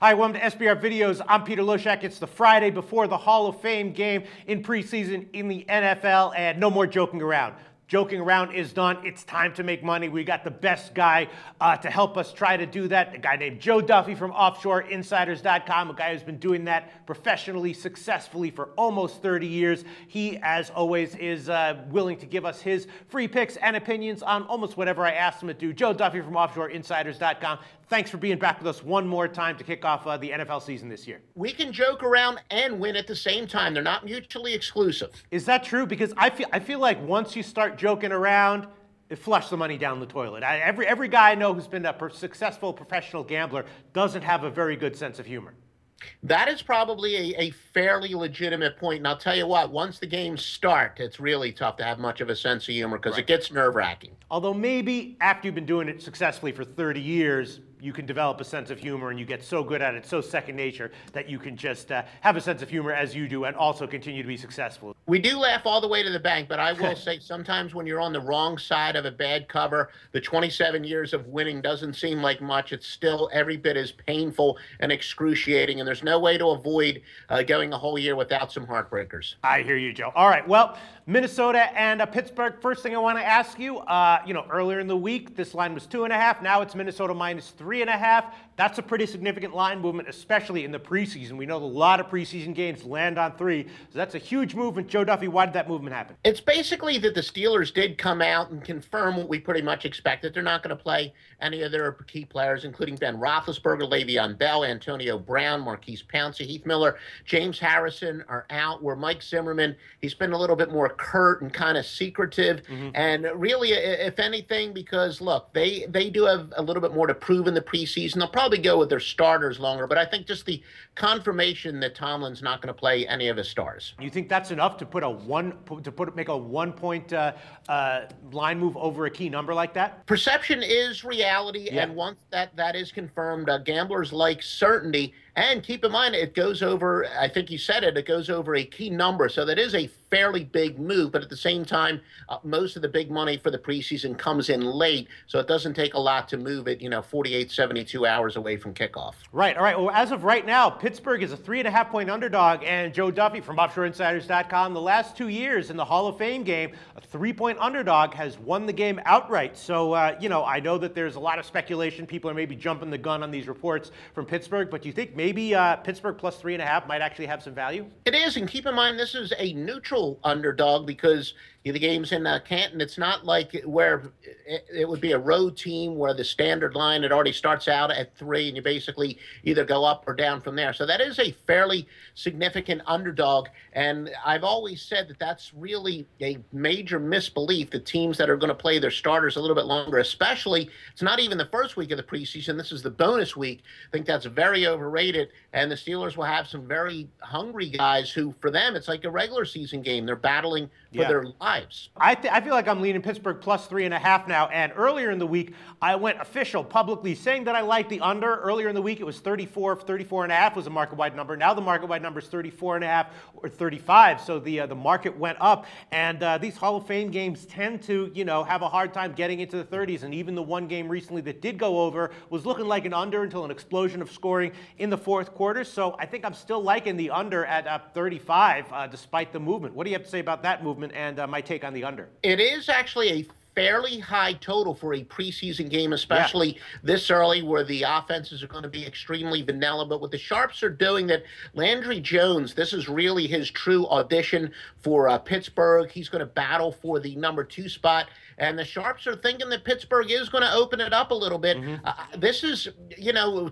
Hi, welcome to SBR Videos. I'm Peter Loshak. It's the Friday before the Hall of Fame game in preseason in the NFL, and no more joking around. Joking around is done. It's time to make money. We got the best guy to help us try to do that, a guy named Joe Duffy from OffshoreInsiders.com, a guy who's been doing that professionally, successfully for almost 30 years. He, as always, is willing to give us his free picks and opinions on almost whatever I asked him to do. Joe Duffy from OffshoreInsiders.com. Thanks for being back with us one more time to kick off the NFL season this year. We can joke around and win at the same time. They're not mutually exclusive. Is that true? Because I feel like once you start joking around, it flushes the money down the toilet. Every guy I know who's been a successful professional gambler doesn't have a very good sense of humor. That is probably a fairly legitimate point. And I'll tell you what, once the games start, it's really tough to have much of a sense of humor because it gets nerve-wracking. Although maybe after you've been doing it successfully for 30 years, you can develop a sense of humor and you get so good at it, so second nature, that you can just have a sense of humor as you do and also continue to be successful. We do laugh all the way to the bank, but I will say sometimes when you're on the wrong side of a bad cover, the 27 years of winning doesn't seem like much. It's still every bit as painful and excruciating, and there's no way to avoid going a whole year without some heartbreakers. I hear you, Joe. All right, well, Minnesota and Pittsburgh, first thing I want to ask you, earlier in the week, this line was 2.5. Now it's Minnesota minus 3.5. That's a pretty significant line movement, especially in the preseason. We know a lot of preseason games land on 3, so that's a huge movement. Joe Duffy, why did that movement happen? It's basically that the Steelers did come out and confirm what we pretty much expected. They're not going to play any of their key players, including Ben Roethlisberger, Le'Veon Bell, Antonio Brown, Marquise Pouncey, Heath Miller, James Harrison are out. Where Mike Zimmerman, he's been a little bit more curt and kind of secretive. And really, if anything, because look, they do have a little bit more to prove in the preseason. They'll probably go with their starters longer, but I think just the confirmation that Tomlin's not going to play any of his stars. You think that's enough to make a 1 point line move over a key number like that? Perception is reality, and once that is confirmed, gamblers like certainty. And keep in mind, it goes over, I think you said it goes over a key number. So that is a fairly big move. But at the same time, most of the big money for the preseason comes in late. So it doesn't take a lot to move it, 48, 72 hours away from kickoff. Right. All right. Well, as of right now, Pittsburgh is a 3.5 point underdog. And Joe Duffy from OffshoreInsiders.com, the last 2 years in the Hall of Fame game, a 3-point underdog has won the game outright. So, I know that there's a lot of speculation. People are maybe jumping the gun on these reports from Pittsburgh. But do you think maybe Pittsburgh plus 3.5 might actually have some value? It is, and keep in mind this is a neutral underdog because the game's in Canton. It's not like where it would be a road team where the standard line, it already starts out at 3 and you basically either go up or down from there. So that is a fairly significant underdog, and I've always said that that's really a major misbelief, the teams that are going to play their starters a little bit longer, especially it's not even the first week of the preseason. This is the bonus week. I think that's very overrated, and the Steelers will have some very hungry guys who, for them, it's like a regular season game. They're battling for their lives. I feel like I'm leaning Pittsburgh plus 3.5 now. And earlier in the week, I went official publicly saying that I like the under. Earlier in the week, it was 34.5 was a market-wide number. Now the market-wide number is 34.5 or 35. So the market went up. And these Hall of Fame games tend to, have a hard time getting into the 30s. And even the one game recently that did go over was looking like an under until an explosion of scoring in the fourth quarter. So I think I'm still liking the under at 35 despite the movement. What do you have to say about that movement and my take on the under? It is actually a fairly high total for a preseason game, especially this early where the offenses are going to be extremely vanilla. But what the Sharps are doing, that Landry Jones, this is really his true audition for Pittsburgh. He's going to battle for the number 2 spot. And the Sharps are thinking that Pittsburgh is going to open it up a little bit. This is,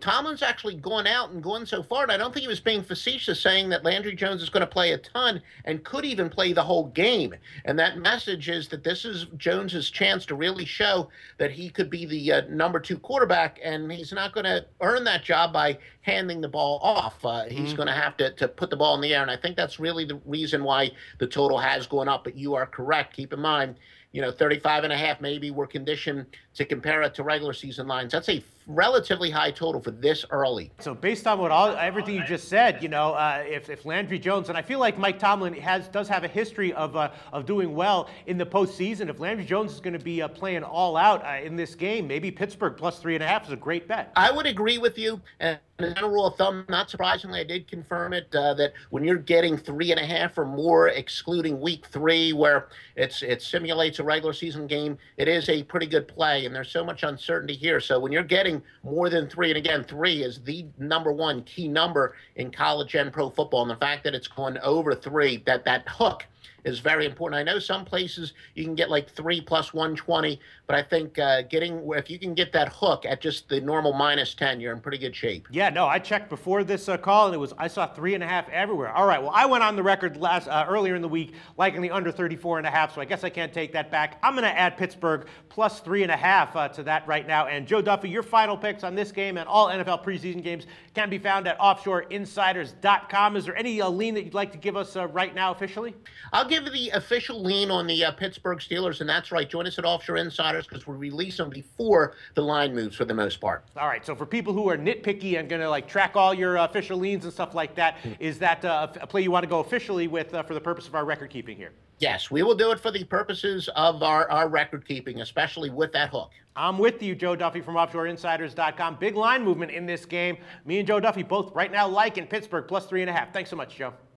Tomlin's actually going out and going so far, and I don't think he was being facetious saying that Landry Jones is going to play a ton and could even play the whole game. And that message is that this is Jones's chance to really show that he could be the number 2 quarterback, and he's not going to earn that job by handing the ball off. He's going to have to put the ball in the air, and I think that's really the reason why the total has gone up. But you are correct. Keep in mind, 35.5 maybe we're conditioned to compare it to regular season lines. That's a relatively high total for this early. So based on what everything you just said, if Landry Jones, and I feel like Mike Tomlin does have a history of doing well in the postseason. If Landry Jones is going to be playing all out in this game, maybe Pittsburgh plus 3.5 is a great bet. I would agree with you. And as a rule of thumb, not surprisingly, I did confirm it that when you're getting 3.5 or more, excluding week 3, where it simulates a regular season game, it is a pretty good play. And there's so much uncertainty here. So when you're getting more than 3, and again, 3 is the number one key number in college and pro football, and the fact that it's going over 3, that hook is very important. I know some places you can get like 3 plus 120, but I think if you can get that hook at just the normal -10, you're in pretty good shape. Yeah, no, I checked before this call, and I saw 3.5 everywhere. All right, well, I went on the record earlier in the week liking the under 34.5, so I guess I can't take that back. I'm going to add Pittsburgh plus 3.5 to that right now. And Joe Duffy, your final picks on this game and all NFL preseason games can be found at offshoreinsiders.com. Is there any lean that you'd like to give us right now officially? I'll give you the official lean on the Pittsburgh Steelers, and that's right. Join us at Offshore Insiders because we release them before the line moves for the most part. All right, so for people who are nitpicky and going to track all your official leans and stuff like that, is that a play you want to go officially with for the purpose of our record keeping here? Yes, we will do it for the purposes of our record keeping, especially with that hook. I'm with you, Joe Duffy from offshoreinsiders.com. Big line movement in this game. Me and Joe Duffy both right now liking Pittsburgh plus 3.5. Thanks so much, Joe.